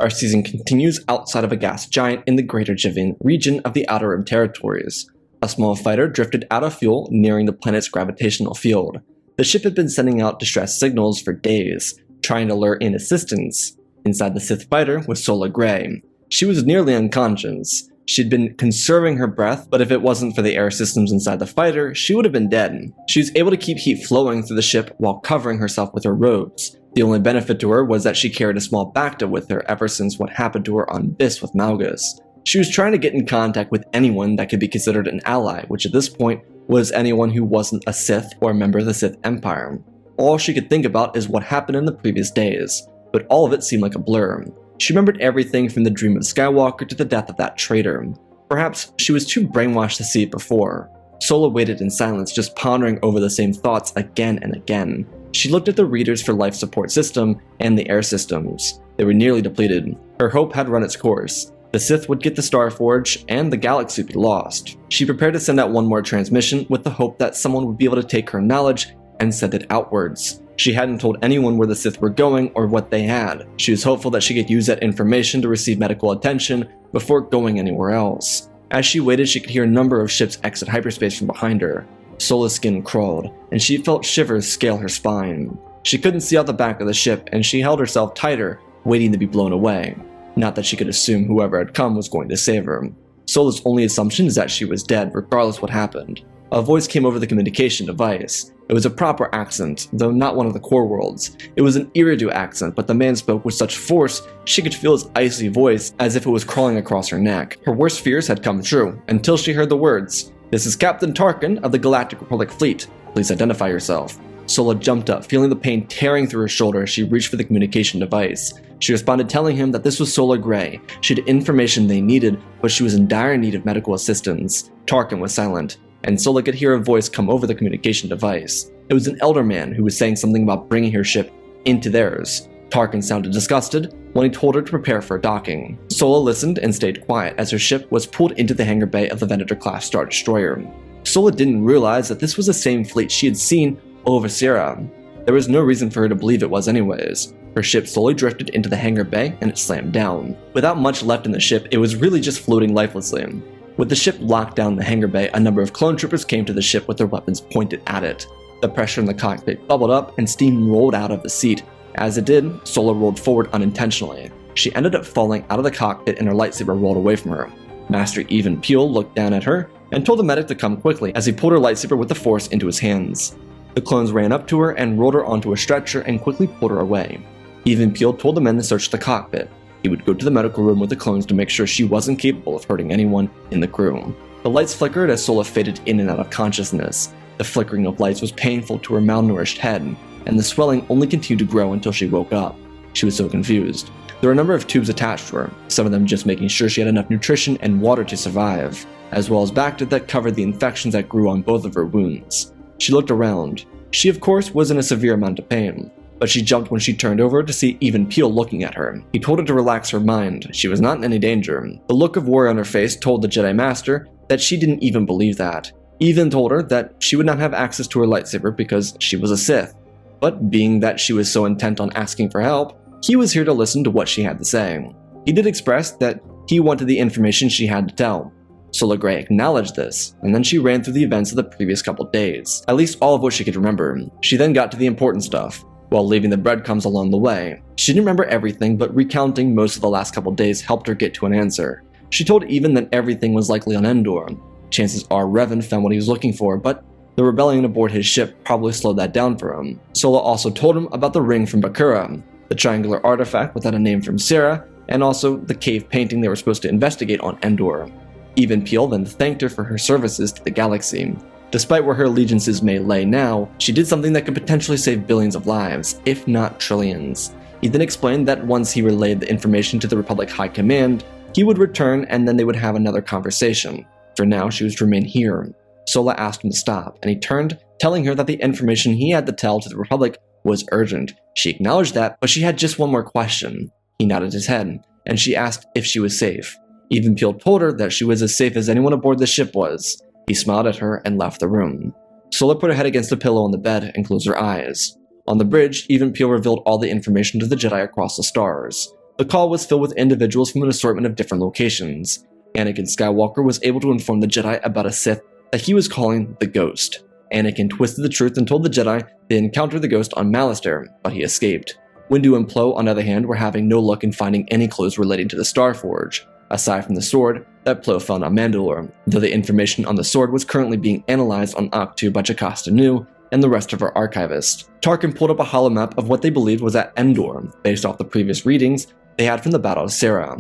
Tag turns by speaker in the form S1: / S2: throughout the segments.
S1: Our season continues outside of a gas giant in the Greater Jivian region of the Outer Rim territories. A small fighter drifted out of fuel nearing the planet's gravitational field. The ship had been sending out distress signals for days, trying to lure in assistance. Inside the Sith fighter was Sola Gray. She was nearly unconscious. She'd been conserving her breath, but if it wasn't for the air systems inside the fighter, she would have been dead. She was able to keep heat flowing through the ship while covering herself with her robes. The only benefit to her was that she carried a small bacta with her ever since what happened to her on Biss with Malgus. She was trying to get in contact with anyone that could be considered an ally, which at this point was anyone who wasn't a Sith or a member of the Sith Empire. All she could think about is what happened in the previous days, but all of it seemed like a blur. She remembered everything from the dream of Skywalker to the death of that traitor. Perhaps she was too brainwashed to see it before. Sola waited in silence, just pondering over the same thoughts again and again. She looked at the readers for life support system and the air systems. They were nearly depleted. Her hope had run its course. The Sith would get the Starforge, and the galaxy would be lost. She prepared to send out one more transmission with the hope that someone would be able to take her knowledge and send it outwards. She hadn't told anyone where the Sith were going or what they had. She was hopeful that she could use that information to receive medical attention before going anywhere else. As she waited, she could hear a number of ships exit hyperspace from behind her. Sola's skin crawled, and she felt shivers scale her spine. She couldn't see out the back of the ship, and she held herself tighter, waiting to be blown away. Not that she could assume whoever had come was going to save her. Sola's only assumption is that she was dead, regardless what happened. A voice came over the communication device. It was a proper accent, though not one of the core worlds. It was an Iridu accent, but the man spoke with such force she could feel his icy voice as if it was crawling across her neck. Her worst fears had come true, until she heard the words, "This is Captain Tarkin of the Galactic Republic Fleet. Please identify yourself." Sola jumped up, feeling the pain tearing through her shoulder as she reached for the communication device. She responded telling him that this was Sola Gray. She had information they needed, but she was in dire need of medical assistance. Tarkin was silent, and Sola could hear a voice come over the communication device. It was an elder man who was saying something about bringing her ship into theirs. Tarkin sounded disgusted when he told her to prepare for docking. Sola listened and stayed quiet as her ship was pulled into the hangar bay of the Venator-class Star Destroyer. Sola didn't realize that this was the same fleet she had seen over Sierra. There was no reason for her to believe it was anyways. Her ship slowly drifted into the hangar bay and it slammed down. Without much left in the ship, it was really just floating lifelessly. With the ship locked down in the hangar bay, a number of clone troopers came to the ship with their weapons pointed at it. The pressure in the cockpit bubbled up and steam rolled out of the seat. As it did, Sola rolled forward unintentionally. She ended up falling out of the cockpit and her lightsaber rolled away from her. Master Even Peel looked down at her and told the medic to come quickly as he pulled her lightsaber with the force into his hands. The clones ran up to her and rolled her onto a stretcher and quickly pulled her away. Even Peel told the men to search the cockpit. He would go to the medical room with the clones to make sure she wasn't capable of hurting anyone in the crew. The lights flickered as Sola faded in and out of consciousness. The flickering of lights was painful to her malnourished head, and the swelling only continued to grow until she woke up. She was so confused. There were a number of tubes attached to her, some of them just making sure she had enough nutrition and water to survive, as well as bacteria that covered the infections that grew on both of her wounds. She looked around. She, of course, was in a severe amount of pain, but she jumped when she turned over to see Even Peel looking at her. He told her to relax her mind. She was not in any danger. The look of worry on her face told the Jedi Master that she didn't even believe that. Even told her that she would not have access to her lightsaber because she was a Sith. But being that she was so intent on asking for help, he was here to listen to what she had to say. He did express that he wanted the information she had to tell. Sola Gray acknowledged this, and then she ran through the events of the previous couple days, at least all of what she could remember. She then got to the important stuff, while leaving the breadcrumbs along the way. She didn't remember everything, but recounting most of the last couple days helped her get to an answer. She told Even that everything was likely on Endor. Chances are Revan found what he was looking for, but the rebellion aboard his ship probably slowed that down for him. Sola also told him about the ring from Bakura, the triangular artifact without a name from Sarah, and also the cave painting they were supposed to investigate on Endor. Even Peel then thanked her for her services to the galaxy. Despite where her allegiances may lay now, she did something that could potentially save billions of lives, if not trillions. He then explained that once he relayed the information to the Republic High Command, he would return and then they would have another conversation. For now, she was to remain here. Sola asked him to stop, and he turned, telling her that the information he had to tell to the Republic was urgent. She acknowledged that, but she had just one more question. He nodded his head, and she asked if she was safe. Even Peel told her that she was as safe as anyone aboard the ship was. He smiled at her and left the room. Sola put her head against a pillow on the bed and closed her eyes. On the bridge, Even Peel revealed all the information to the Jedi across the stars. The call was filled with individuals from an assortment of different locations. Anakin Skywalker was able to inform the Jedi about a Sith that he was calling the Ghost. Anakin twisted the truth and told the Jedi they encountered the Ghost on Malastare, but he escaped. Windu and Plo, on the other hand, were having no luck in finding any clues relating to the Starforge, aside from the sword that Plo found on Mandalore, though the information on the sword was currently being analyzed on Ahch-To by Jocasta Nu and the rest of her archivists. Tarkin pulled up a holomap of what they believed was at Endor, based off the previous readings they had from the Battle of Serra.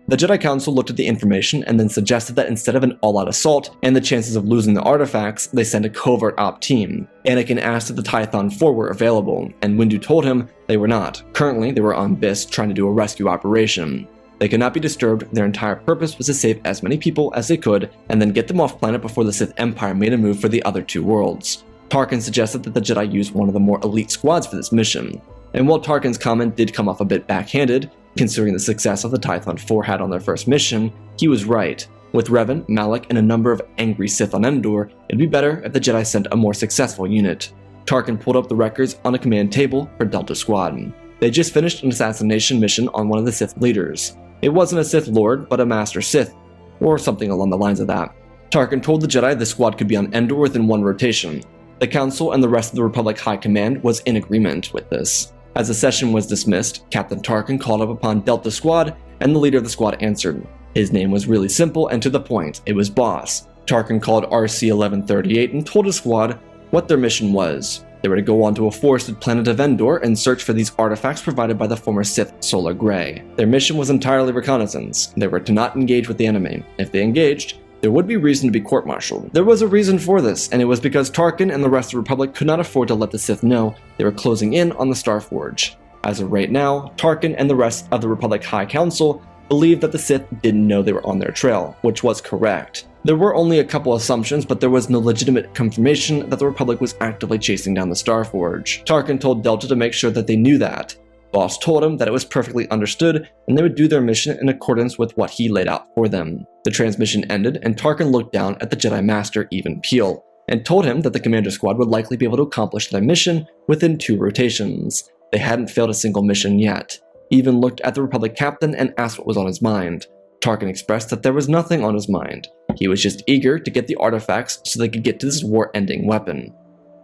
S1: The Jedi Council looked at the information and then suggested that instead of an all-out assault and the chances of losing the artifacts, they send a covert op team. Anakin asked if the Tython 4 were available, and Windu told him they were not. Currently, they were on Biss trying to do a rescue operation. They could not be disturbed. Their entire purpose was to save as many people as they could and then get them off planet before the Sith Empire made a move for the other two worlds. Tarkin suggested that the Jedi use one of the more elite squads for this mission, and while Tarkin's comment did come off a bit backhanded, considering the success of the Tython 4 had on their first mission, he was right. With Revan, Malak, and a number of angry Sith on Endor, it'd be better if the Jedi sent a more successful unit. Tarkin pulled up the records on a command table for Delta Squad. They just finished an assassination mission on one of the Sith leaders. It wasn't a Sith Lord, but a Master Sith, or something along the lines of that. Tarkin told the Jedi the squad could be on Endor within one rotation. The Council and the rest of the Republic High Command was in agreement with this. As the session was dismissed, Captain Tarkin called up upon Delta Squad, and the leader of the squad answered. His name was really simple and to the point. It was Boss. Tarkin called RC-1138 and told his squad what their mission was. They were to go onto a forested planet of Endor and search for these artifacts provided by the former Sith Sola Gray. Their mission was entirely reconnaissance. They were to not engage with the enemy. If they engaged, there would be reason to be court-martialed. There was a reason for this, and it was because Tarkin and the rest of the Republic could not afford to let the Sith know they were closing in on the Starforge. As of right now, Tarkin and the rest of the Republic High Council believed that the Sith didn't know they were on their trail, which was correct. There were only a couple assumptions, but there was no legitimate confirmation that the Republic was actively chasing down the Starforge. Tarkin told Delta to make sure that they knew that. Boss told him that it was perfectly understood and they would do their mission in accordance with what he laid out for them. The transmission ended and Tarkin looked down at the Jedi Master Even Peel and told him that the Commander Squad would likely be able to accomplish their mission within 2 rotations. They hadn't failed a single mission yet. Even looked at the Republic Captain and asked what was on his mind. Tarkin expressed that there was nothing on his mind. He was just eager to get the artifacts so they could get to this war-ending weapon.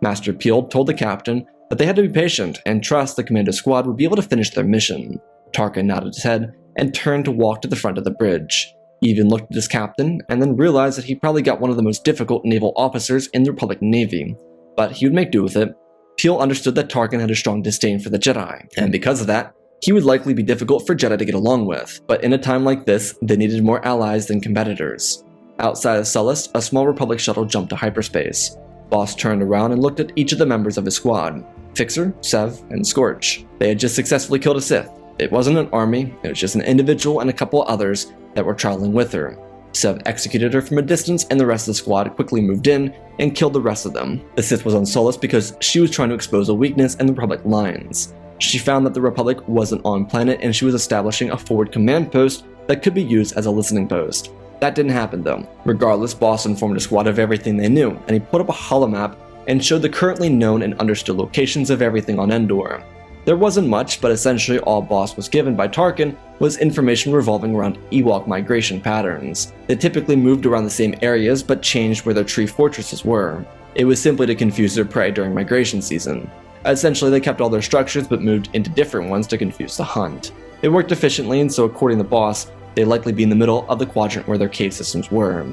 S1: Master Peel told the Captain that they had to be patient and trust the Commander Squad would be able to finish their mission. Tarkin nodded his head and turned to walk to the front of the bridge. He even looked at his captain and then realized that he probably got one of the most difficult naval officers in the Republic Navy, but he would make do with it. Peel understood that Tarkin had a strong disdain for the Jedi, and because of that, he would likely be difficult for Jedi to get along with, but in a time like this, they needed more allies than competitors. Outside of Sullust, a small Republic shuttle jumped to hyperspace. Boss turned around and looked at each of the members of his squad. Fixer, Sev, and Scorch. They had just successfully killed a Sith. It wasn't an army, it was just an individual and a couple others that were traveling with her. Sev executed her from a distance and the rest of the squad quickly moved in and killed the rest of them. The Sith was on Sullust because she was trying to expose a weakness in the Republic lines. She found that the Republic wasn't on planet and she was establishing a forward command post that could be used as a listening post. That didn't happen though. Regardless, Boss informed the squad of everything they knew, and he put up a holomap and showed the currently known and understood locations of everything on Endor. There wasn't much, but essentially all Boss was given by Tarkin was information revolving around Ewok migration patterns. They typically moved around the same areas but changed where their tree fortresses were. It was simply to confuse their prey during migration season. Essentially, they kept all their structures but moved into different ones to confuse the hunt. It worked efficiently, and so according to Boss, they'd likely be in the middle of the quadrant where their cave systems were.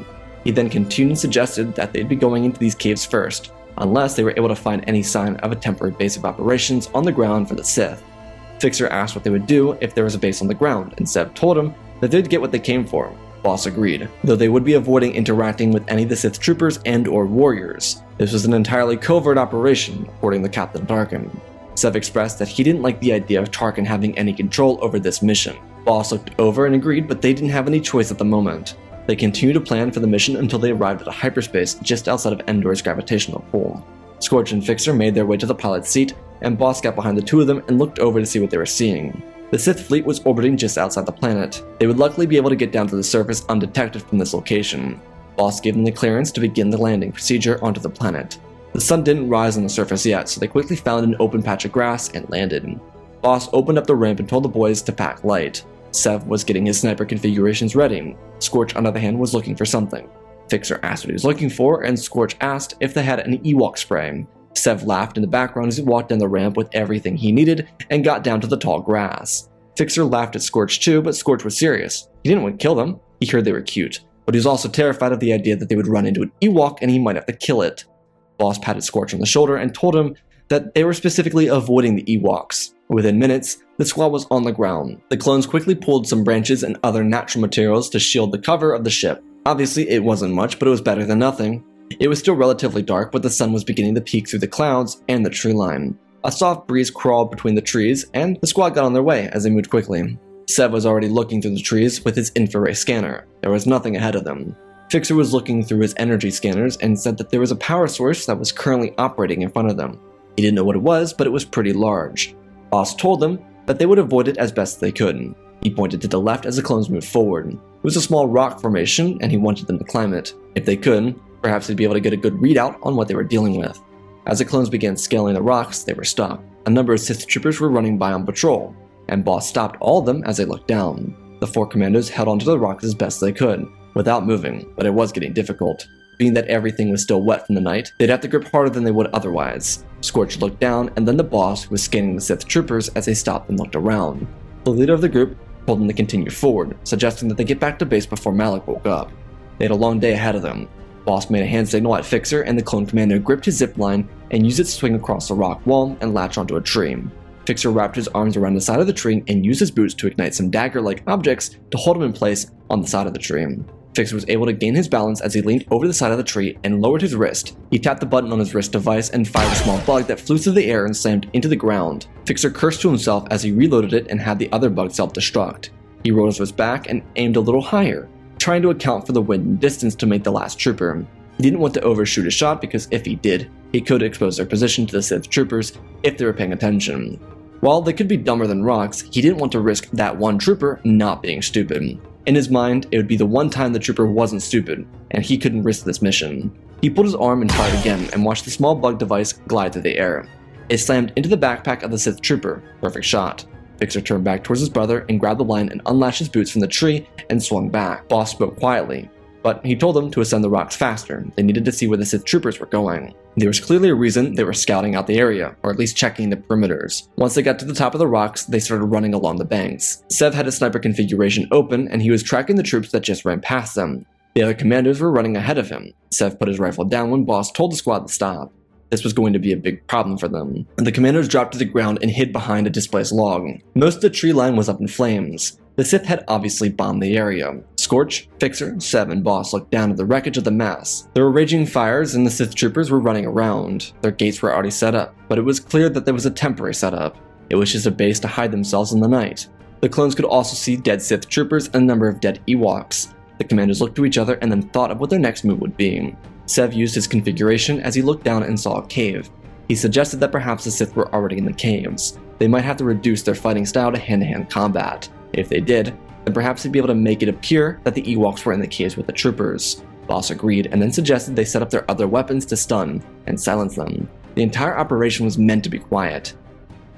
S1: He then continued and suggested that they'd be going into these caves first, unless they were able to find any sign of a temporary base of operations on the ground for the Sith. Fixer asked what they would do if there was a base on the ground, and Sev told him that they'd get what they came for. Boss agreed, though they would be avoiding interacting with any of the Sith troopers and/or warriors. This was an entirely covert operation, according to Captain Tarkin. Sev expressed that he didn't like the idea of Tarkin having any control over this mission. Boss looked over and agreed, but they didn't have any choice at the moment. They continued to plan for the mission until they arrived at a hyperspace just outside of Endor's gravitational pull. Scorch and Fixer made their way to the pilot's seat, and Boss got behind the two of them and looked over to see what they were seeing. The Sith fleet was orbiting just outside the planet. They would luckily be able to get down to the surface undetected from this location. Boss gave them the clearance to begin the landing procedure onto the planet. The sun didn't rise on the surface yet, so they quickly found an open patch of grass and landed. Boss opened up the ramp and told the boys to pack light. Sev was getting his sniper configurations ready. Scorch, on the other hand, was looking for something. Fixer asked what he was looking for, and Scorch asked if they had an Ewok spray. Sev laughed in the background as he walked down the ramp with everything he needed and got down to the tall grass. Fixer laughed at Scorch too, but Scorch was serious. He didn't want to kill them. He heard they were cute, but he was also terrified of the idea that they would run into an Ewok and he might have to kill it. Boss patted Scorch on the shoulder and told him that they were specifically avoiding the Ewoks. Within minutes, the squad was on the ground. The clones quickly pulled some branches and other natural materials to shield the cover of the ship. Obviously, it wasn't much, but it was better than nothing. It was still relatively dark, but the sun was beginning to peek through the clouds and the tree line. A soft breeze crawled between the trees, and the squad got on their way as they moved quickly. Sev was already looking through the trees with his infrared scanner. There was nothing ahead of them. Fixer was looking through his energy scanners and said that there was a power source that was currently operating in front of them. He didn't know what it was, but it was pretty large. Boss told them that they would avoid it as best they could. He pointed to the left as the clones moved forward. It was a small rock formation, and he wanted them to climb it. If they could, perhaps they'd be able to get a good readout on what they were dealing with. As the clones began scaling the rocks, they were stuck. A number of Sith troopers were running by on patrol, and Boss stopped all of them as they looked down. The 4 commandos held onto the rocks as best they could, without moving, but it was getting difficult. Being that everything was still wet from the night, they'd have to grip harder than they would otherwise. Scorch looked down, and then the boss was scanning the Sith troopers as they stopped and looked around. The leader of the group told them to continue forward, suggesting that they get back to base before Malak woke up. They had a long day ahead of them. Boss made a hand signal at Fixer, and the clone commander gripped his zip line and used it to swing across the rock wall and latch onto a tree. Fixer wrapped his arms around the side of the tree and used his boots to ignite some dagger-like objects to hold him in place on the side of the tree. Fixer was able to gain his balance as he leaned over the side of the tree and lowered his wrist. He tapped the button on his wrist device and fired a small bug that flew through the air and slammed into the ground. Fixer cursed to himself as he reloaded it and had the other bug self-destruct. He rolled his wrist back and aimed a little higher, trying to account for the wind and distance to make the last trooper. He didn't want to overshoot a shot because if he did, he could expose their position to the Sith troopers if they were paying attention. While they could be dumber than rocks, he didn't want to risk that one trooper not being stupid. In his mind, it would be the one time the trooper wasn't stupid, and he couldn't risk this mission. He pulled his arm and fired again and watched the small bug device glide through the air. It slammed into the backpack of the Sith trooper. Perfect shot. Fixer turned back towards his brother and grabbed the line and unlatched his boots from the tree and swung back. Boss spoke quietly, but he told them to ascend the rocks faster. They needed to see where the Sith troopers were going. There was clearly a reason they were scouting out the area, or at least checking the perimeters. Once they got to the top of the rocks, they started running along the banks. Sev had his sniper configuration open, and he was tracking the troops that just ran past them. The other commandos were running ahead of him. Sev put his rifle down when Boss told the squad to stop. This was going to be a big problem for them. The commandos dropped to the ground and hid behind a displaced log. Most of the tree line was up in flames. The Sith had obviously bombed the area. Scorch, Fixer, Sev, and Boss looked down at the wreckage of the mass. There were raging fires and the Sith troopers were running around. Their gates were already set up, but it was clear that there was a temporary setup. It was just a base to hide themselves in the night. The clones could also see dead Sith troopers and a number of dead Ewoks. The commanders looked to each other and then thought of what their next move would be. Sev used his configuration as he looked down and saw a cave. He suggested that perhaps the Sith were already in the caves. They might have to reduce their fighting style to hand-to-hand combat. If they did, then perhaps they'd be able to make it appear that the Ewoks were in the caves with the troopers. Boss agreed and then suggested they set up their other weapons to stun and silence them. The entire operation was meant to be quiet.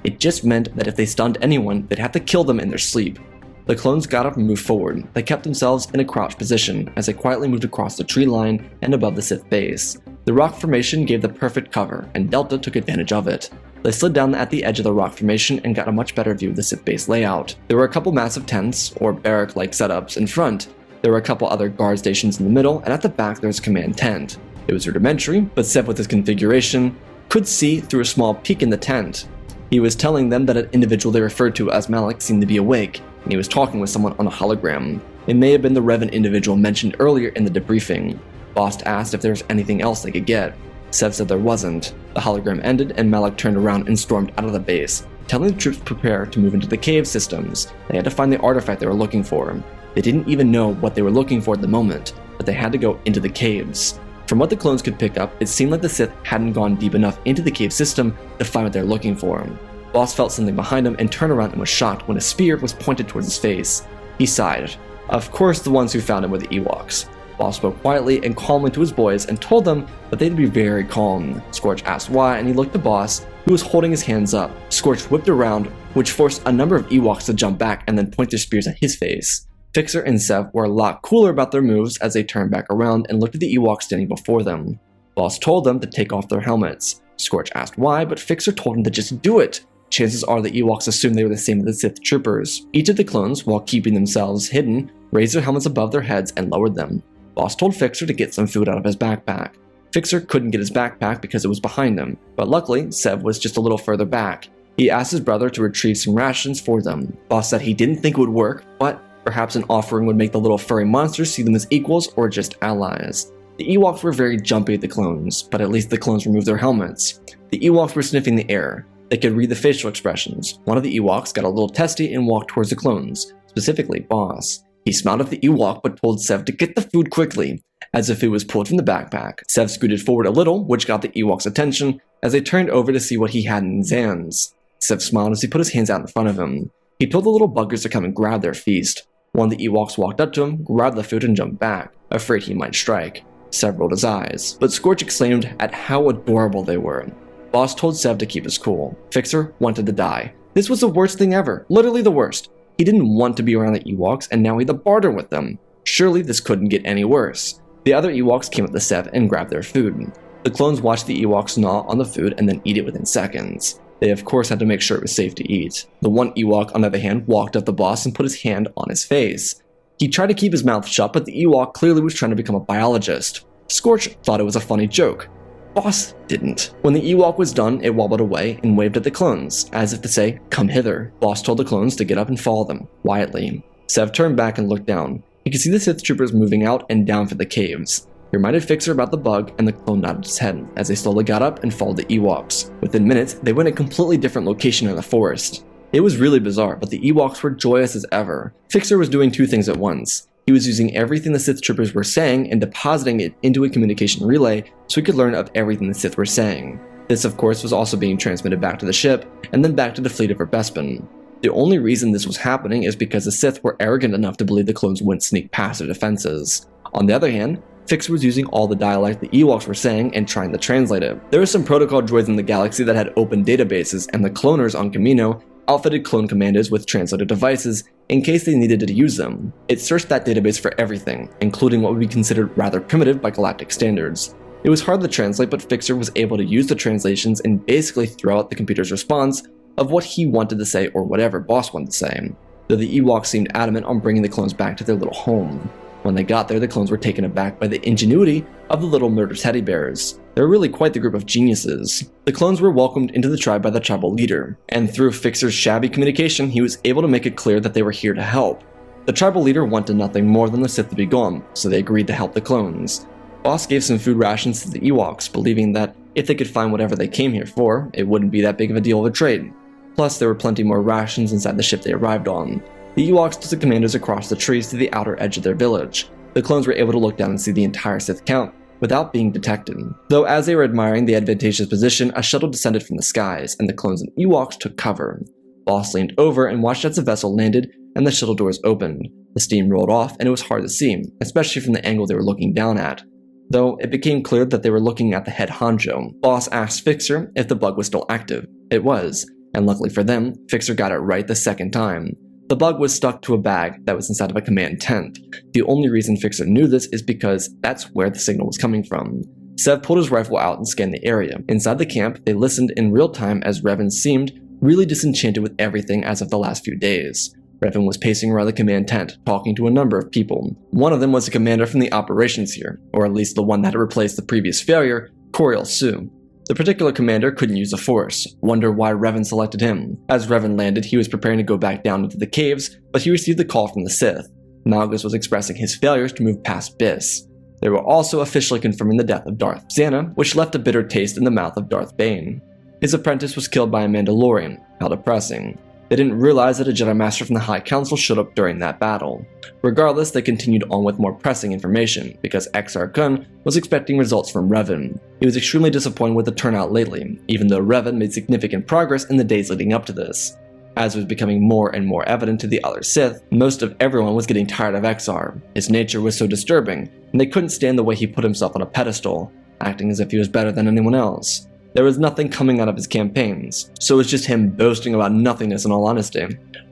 S1: It just meant that if they stunned anyone, they'd have to kill them in their sleep. The clones got up and moved forward. They kept themselves in a crouched position as they quietly moved across the tree line and above the Sith base. The rock formation gave the perfect cover, and Delta took advantage of it. They slid down at the edge of the rock formation and got a much better view of the Sith base layout. There were a couple massive tents, or barrack-like setups, in front. There were a couple other guard stations in the middle, and at the back there was a command tent. It was rudimentary, but Sev with his configuration could see through a small peek in the tent. He was telling them that an individual they referred to as Malak seemed to be awake, and he was talking with someone on a hologram. It may have been the Revan individual mentioned earlier in the debriefing. Boss asked if there was anything else they could get. Sev said there wasn't. The hologram ended and Malak turned around and stormed out of the base, telling the troops to prepare to move into the cave systems. They had to find the artifact they were looking for. They didn't even know what they were looking for at the moment, but they had to go into the caves. From what the clones could pick up, it seemed like the Sith hadn't gone deep enough into the cave system to find what they were looking for. Boss felt something behind him and turned around and was shocked when a spear was pointed towards his face. He sighed. Of course, the ones who found him were the Ewoks. Boss spoke quietly and calmly to his boys and told them that they'd be very calm. Scorch asked why, and he looked to Boss He was holding his hands up. Scorch whipped around, which forced a number of Ewoks to jump back and then point their spears at his face. Fixer and Sev were a lot cooler about their moves as they turned back around and looked at the Ewoks standing before them. Boss told them to take off their helmets. Scorch asked why, but Fixer told him to just do it. Chances are the Ewoks assumed they were the same as the Sith troopers. Each of the clones, while keeping themselves hidden, raised their helmets above their heads and lowered them. Boss told Fixer to get some food out of his backpack. Fixer couldn't get his backpack because it was behind him, but luckily, Sev was just a little further back. He asked his brother to retrieve some rations for them. Boss said he didn't think it would work, but perhaps an offering would make the little furry monsters see them as equals or just allies. The Ewoks were very jumpy at the clones, but at least the clones removed their helmets. The Ewoks were sniffing the air. They could read the facial expressions. One of the Ewoks got a little testy and walked towards the clones, specifically Boss. He smiled at the Ewok but told Sev to get the food quickly, as if it was pulled from the backpack. Sev scooted forward a little, which got the Ewok's attention, as they turned over to see what he had in his hands. Sev smiled as he put his hands out in front of him. He told the little buggers to come and grab their feast. One of the Ewoks walked up to him, grabbed the food and jumped back, afraid he might strike. Sev rolled his eyes, but Scorch exclaimed at how adorable they were. Boss told Sev to keep his cool. Fixer wanted to die. This was the worst thing ever, literally the worst. He didn't want to be around the Ewoks, and now he had to barter with them. Surely this couldn't get any worse. The other Ewoks came up to Sev and grabbed their food. The clones watched the Ewoks gnaw on the food and then eat it within seconds. They of course had to make sure it was safe to eat. The one Ewok, on the other hand, walked up to Boss and put his hand on his face. He tried to keep his mouth shut, but the Ewok clearly was trying to become a biologist. Scorch thought it was a funny joke. Boss didn't. When the Ewok was done, it wobbled away and waved at the clones, as if to say, "Come hither." Boss told the clones to get up and follow them, quietly. Sev turned back and looked down. He could see the Sith troopers moving out and down for the caves. He reminded Fixer about the bug, and the clone nodded his head, as they slowly got up and followed the Ewoks. Within minutes, they went a completely different location in the forest. It was really bizarre, but the Ewoks were joyous as ever. Fixer was doing two things at once. He was using everything the Sith troopers were saying and depositing it into a communication relay so he could learn of everything the Sith were saying. This, of course, was also being transmitted back to the ship, and then back to the fleet over Bespin. The only reason this was happening is because the Sith were arrogant enough to believe the clones wouldn't sneak past their defenses. On the other hand, Fixer was using all the dialect the Ewoks were saying and trying to translate it. There were some protocol droids in the galaxy that had open databases, and the cloners on Kamino outfitted clone commanders with translated devices in case they needed to use them. It searched that database for everything, including what would be considered rather primitive by galactic standards. It was hard to translate, but Fixer was able to use the translations and basically throw out the computer's response of what he wanted to say or whatever Boss wanted to say, though the Ewoks seemed adamant on bringing the clones back to their little home. When they got there, the clones were taken aback by the ingenuity of the little murder teddy bears. They were really quite the group of geniuses. The clones were welcomed into the tribe by the tribal leader, and through Fixer's shabby communication, he was able to make it clear that they were here to help. The tribal leader wanted nothing more than the Sith to be gone, so they agreed to help the clones. Boss gave some food rations to the Ewoks, believing that if they could find whatever they came here for, it wouldn't be that big of a deal of a trade. Plus, there were plenty more rations inside the ship they arrived on. The Ewoks took the commanders across the trees to the outer edge of their village. The clones were able to look down and see the entire Sith camp without being detected. Though as they were admiring the advantageous position, a shuttle descended from the skies, and the clones and Ewoks took cover. Boss leaned over and watched as the vessel landed and the shuttle doors opened. The steam rolled off and it was hard to see, especially from the angle they were looking down at. Though it became clear that they were looking at the head honcho. Boss asked Fixer if the bug was still active. It was, and luckily for them, Fixer got it right the second time. The bug was stuck to a bag that was inside of a command tent. The only reason Fixer knew this is because that's where the signal was coming from. Sev pulled his rifle out and scanned the area. Inside the camp, they listened in real time as Revan seemed really disenchanted with everything as of the last few days. Revan was pacing around the command tent, talking to a number of people. One of them was the commander from the operations here, or at least the one that had replaced the previous failure, Coriel Su. The particular commander couldn't use the Force. Wonder why Revan selected him. As Revan landed, he was preparing to go back down into the caves, but he received a call from the Sith. Malgus was expressing his failures to move past Biss. They were also officially confirming the death of Darth Xana, which left a bitter taste in the mouth of Darth Bane. His apprentice was killed by a Mandalorian. How depressing. They didn't realize that a Jedi Master from the High Council showed up during that battle. Regardless, they continued on with more pressing information, because Exar Kun was expecting results from Revan. He was extremely disappointed with the turnout lately, even though Revan made significant progress in the days leading up to this. As was becoming more and more evident to the other Sith, most of everyone was getting tired of Exar. His nature was so disturbing, and they couldn't stand the way he put himself on a pedestal, acting as if he was better than anyone else. There was nothing coming out of his campaigns, so it was just him boasting about nothingness in all honesty.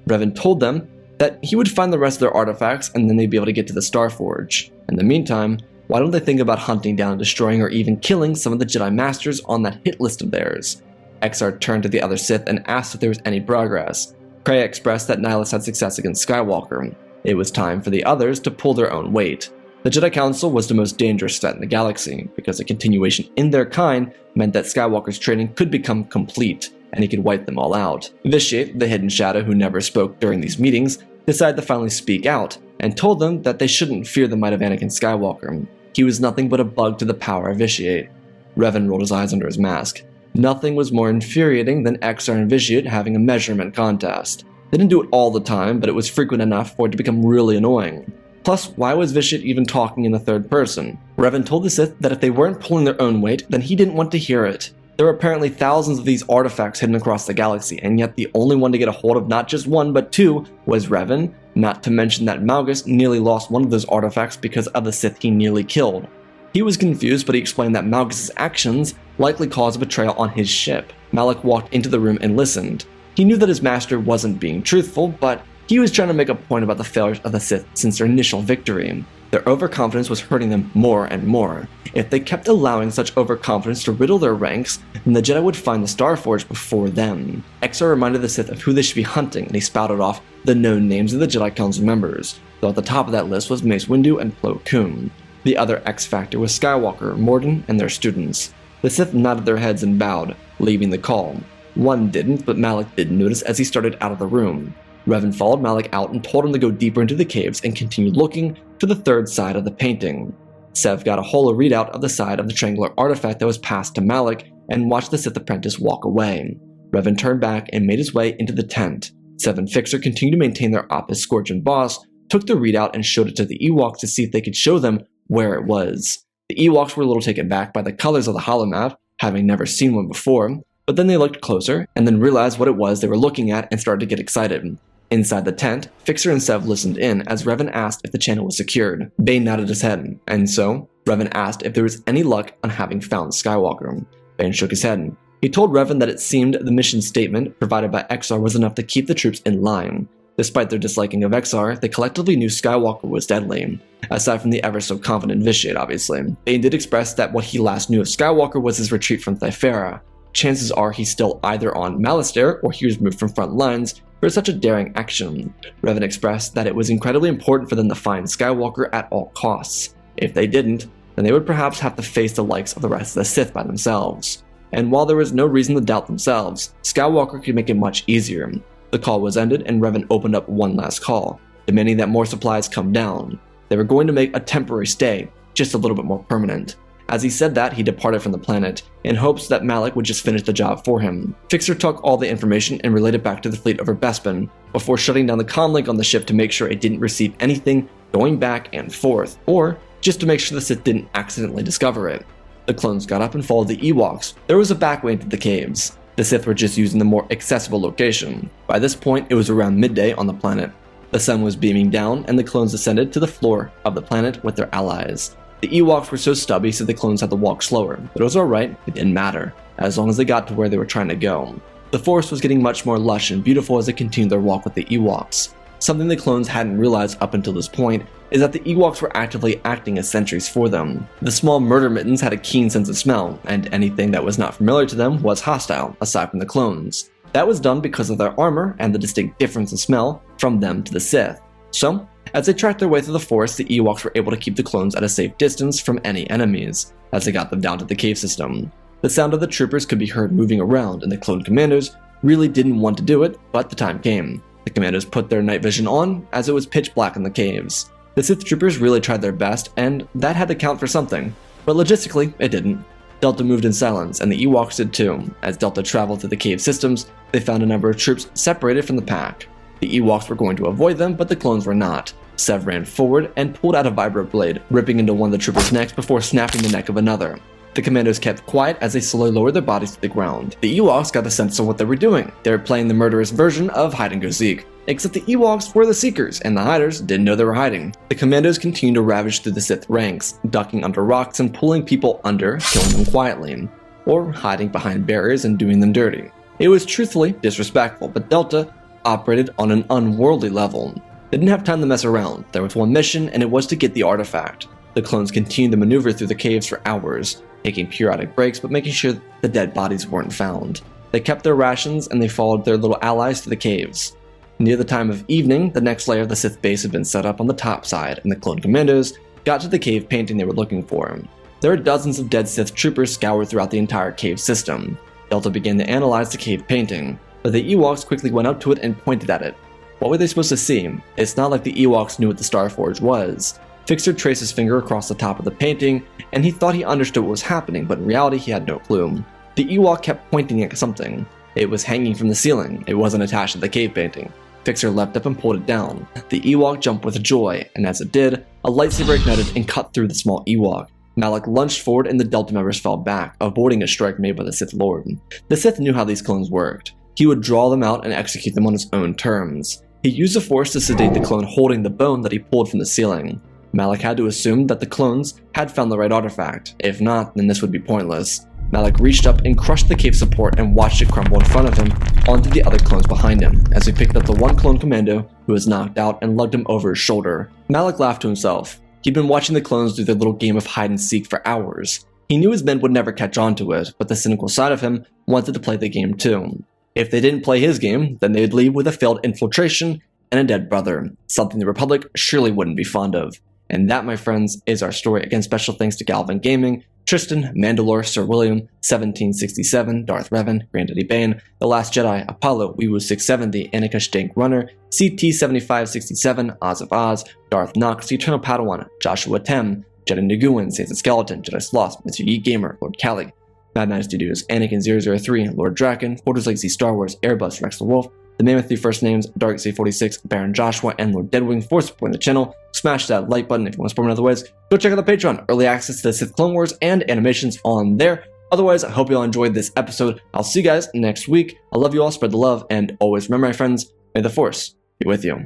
S1: Revan told them that he would find the rest of their artifacts and then they'd be able to get to the Starforge. In the meantime, why don't they think about hunting down, destroying, or even killing some of the Jedi Masters on that hit list of theirs? Exar turned to the other Sith and asked if there was any progress. Kreia expressed that Nihilus had success against Skywalker. It was time for the others to pull their own weight. The Jedi Council was the most dangerous threat in the galaxy, because a continuation in their kind meant that Skywalker's training could become complete, and he could wipe them all out. Vitiate, the hidden shadow who never spoke during these meetings, decided to finally speak out, and told them that they shouldn't fear the might of Anakin Skywalker. He was nothing but a bug to the power of Vitiate. Revan rolled his eyes under his mask. Nothing was more infuriating than Exar and Vitiate having a measurement contest. They didn't do it all the time, but it was frequent enough for it to become really annoying. Plus, why was Vitiate even talking in the third person? Revan told the Sith that if they weren't pulling their own weight, then he didn't want to hear it. There were apparently thousands of these artifacts hidden across the galaxy, and yet the only one to get a hold of not just one but two was Revan, not to mention that Malgus nearly lost one of those artifacts because of the Sith he nearly killed. He was confused, but he explained that Malgus' actions likely caused a betrayal on his ship. Malak walked into the room and listened. He knew that his master wasn't being truthful, but he was trying to make a point about the failures of the Sith since their initial victory. Their overconfidence was hurting them more and more. If they kept allowing such overconfidence to riddle their ranks, then the Jedi would find the Starforge before them. Exar reminded the Sith of who they should be hunting, and he spouted off the known names of the Jedi Council members, though at the top of that list was Mace Windu and Plo Koon. The other X Factor was Skywalker, Morden, and their students. The Sith nodded their heads and bowed, leaving the call. One didn't, but Malak did notice as he started out of the room. Revan followed Malak out and told him to go deeper into the caves and continued looking to the third side of the painting. Sev got a holo readout of the side of the triangular artifact that was passed to Malak and watched the Sith apprentice walk away. Revan turned back and made his way into the tent. Sev and Fixer continued to maintain their op as Scourge and Boss, took the readout and showed it to the Ewoks to see if they could show them where it was. The Ewoks were a little taken back by the colors of the holomap, having never seen one before, but then they looked closer and then realized what it was they were looking at and started to get excited. Inside the tent, Fixer and Sev listened in as Revan asked if the channel was secured. Bane nodded his head, and so Revan asked if there was any luck on having found Skywalker. Bane shook his head. He told Revan that it seemed the mission statement provided by Exar was enough to keep the troops in line. Despite their disliking of Exar, they collectively knew Skywalker was deadly. Aside from the ever so confident Vitiate, obviously. Bane did express that what he last knew of Skywalker was his retreat from Thifera. Chances are he's still either on Malastare or he was moved from front lines for such a daring action. Revan expressed that it was incredibly important for them to find Skywalker at all costs. If they didn't, then they would perhaps have to face the likes of the rest of the Sith by themselves. And while there was no reason to doubt themselves, Skywalker could make it much easier. The call was ended and Revan opened up one last call, demanding that more supplies come down. They were going to make a temporary stay, just a little bit more permanent. As he said that, he departed from the planet, in hopes that Malak would just finish the job for him. Fixer took all the information and relayed it back to the fleet over Bespin, before shutting down the comlink on the ship to make sure it didn't receive anything going back and forth, or just to make sure the Sith didn't accidentally discover it. The clones got up and followed the Ewoks. There was a back way into the caves. The Sith were just using the more accessible location. By this point, it was around midday on the planet. The sun was beaming down, and the clones descended to the floor of the planet with their allies. The Ewoks were so stubby, so the clones had to walk slower, but it was alright, it didn't matter, as long as they got to where they were trying to go. The forest was getting much more lush and beautiful as they continued their walk with the Ewoks. Something the clones hadn't realized up until this point is that the Ewoks were actively acting as sentries for them. The small murder mittens had a keen sense of smell, and anything that was not familiar to them was hostile, aside from the clones. That was done because of their armor and the distinct difference in smell from them to the Sith. So, as they tracked their way through the forest, the Ewoks were able to keep the clones at a safe distance from any enemies, as they got them down to the cave system. The sound of the troopers could be heard moving around, and the clone commanders really didn't want to do it, but the time came. The commandos put their night vision on, as it was pitch black in the caves. The Sith troopers really tried their best, and that had to count for something, but logistically, it didn't. Delta moved in silence, and the Ewoks did too. As Delta traveled through the cave systems, they found a number of troops separated from the pack. The Ewoks were going to avoid them, but the clones were not. Sev ran forward and pulled out a vibro blade, ripping into one of the troopers' necks before snapping the neck of another. The commandos kept quiet as they slowly lowered their bodies to the ground. The Ewoks got the sense of what they were doing. They were playing the murderous version of hide and go seek, except the Ewoks were the seekers, and the hiders didn't know they were hiding. The commandos continued to ravage through the Sith ranks, ducking under rocks and pulling people under, killing them quietly. or hiding behind barriers and doing them dirty. It was truthfully disrespectful, but Delta operated on an unworldly level. They didn't have time to mess around. There was one mission, and it was to get the artifact. The clones continued to maneuver through the caves for hours, taking periodic breaks but making sure the dead bodies weren't found. They kept their rations and they followed their little allies to the caves. Near the time of evening, the next layer of the Sith base had been set up on the top side, and the clone commandos got to the cave painting they were looking for. There were dozens of dead Sith troopers scoured throughout the entire cave system. Delta began to analyze the cave painting, but the Ewoks quickly went up to it and pointed at it. What were they supposed to see? It's not like the Ewoks knew what the Starforge was. Fixer traced his finger across the top of the painting, and he thought he understood what was happening, but in reality he had no clue. The Ewok kept pointing at something. It was hanging from the ceiling. It wasn't attached to the cave painting. Fixer leapt up and pulled it down. The Ewok jumped with joy, and as it did, a lightsaber ignited and cut through the small Ewok. Malak lunged forward and the Delta members fell back, avoiding a strike made by the Sith Lord. The Sith knew how these clones worked. He would draw them out and execute them on his own terms. He used the Force to sedate the clone holding the bone that he pulled from the ceiling. Malak had to assume that the clones had found the right artifact. If not, then this would be pointless. Malak reached up and crushed the cave support and watched it crumble in front of him onto the other clones behind him, as he picked up the one clone commando who was knocked out and lugged him over his shoulder. Malak laughed to himself. He'd been watching the clones do their little game of hide and seek for hours. He knew his men would never catch on to it, but the cynical side of him wanted to play the game too. If they didn't play his game, then they'd leave with a failed infiltration and a dead brother, something the Republic surely wouldn't be fond of. And that, my friends, is our story. Again, special thanks to Galvin Gaming, Tristan, Mandalore, Sir William, 1767, Darth Revan, Granddaddy Bane, The Last Jedi, Apollo, Weewoo 670, Annika Stank Runner, CT 7567, Oz of Oz, Darth Nox, Eternal Padawan, Joshua Tem, Jedi Naguin, Saints of Skeleton, Jedi Sloth, Mr. Yi Gamer, Lord Callie, Mad Night Studios, Anakin 003, Lord Draken, Fortress Legacy Star Wars, Airbus, Rex the Wolf, The Man with Three First Names, Dark C46, Baron Joshua, and Lord Deadwing for supporting the channel. Smash that like button if you want to support me in other ways. Go check out the Patreon, early access to the Sith Clone Wars and animations on there. Otherwise, I hope you all enjoyed this episode. I'll see you guys next week. I love you all, spread the love, and always remember, my friends, may the Force be with you.